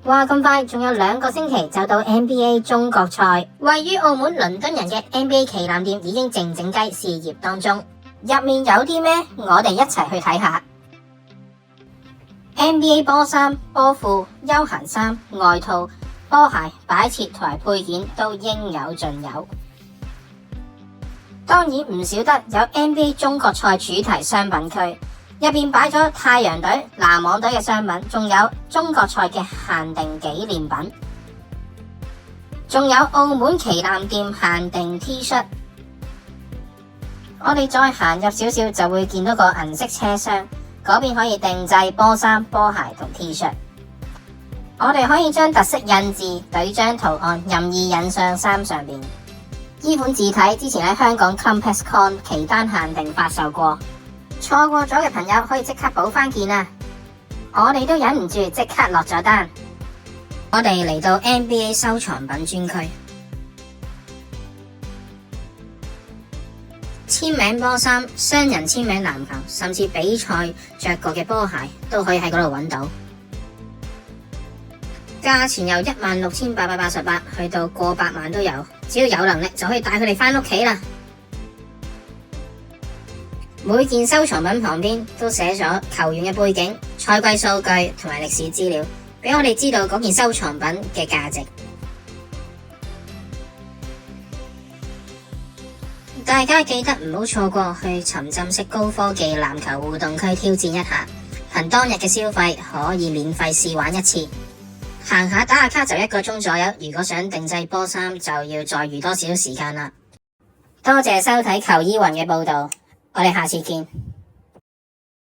哇，咁快仲有2個星期就到 NBA 中國賽，位於澳門倫敦人嘅 NBA 旗艦店已經靜靜雞試業當中，入面有啲咩？我哋一齊去睇下。NBA 波衫、波褲、休閒衫、外套、波鞋、擺設同埋配件都應有盡有。當然唔少得有 NBA 中國賽主題商品區。入邊擺咗太陽隊、籃網隊嘅商品，仲有中國賽嘅限定紀念品，仲有澳門旗艦店限定 T 恤。我哋再行入少少就會見到個銀色車廂，嗰邊可以定製波衫、波鞋同 T 恤。我哋可以將特色印字、隊章圖案任意印上衫上邊。呢款字體之前喺香港 CompexCon 期間限定發售過。錯過咗嘅朋友可以即刻補翻件啊！我哋都忍唔住即刻落咗單。我哋嚟到 NBA 收藏品專區，簽名波衫、雙人簽名籃球，甚至比賽着過嘅波鞋都可以喺嗰度揾到。價錢由16,888去到過百萬都有，只要有能力就可以帶佢哋翻屋企啦。每件收藏品旁邊都寫咗球員嘅背景、賽季數據同埋歷史資料，俾我哋知道嗰件收藏品嘅價值。大家記得唔好錯過去沉浸式高科技籃球互動區挑戰一下，憑當日嘅消費可以免費試玩一次。行下打下卡就1個鐘左右，如果想定製波衫就要再預多少時間啦。多謝收睇球衣雲嘅報道。我哋下次見。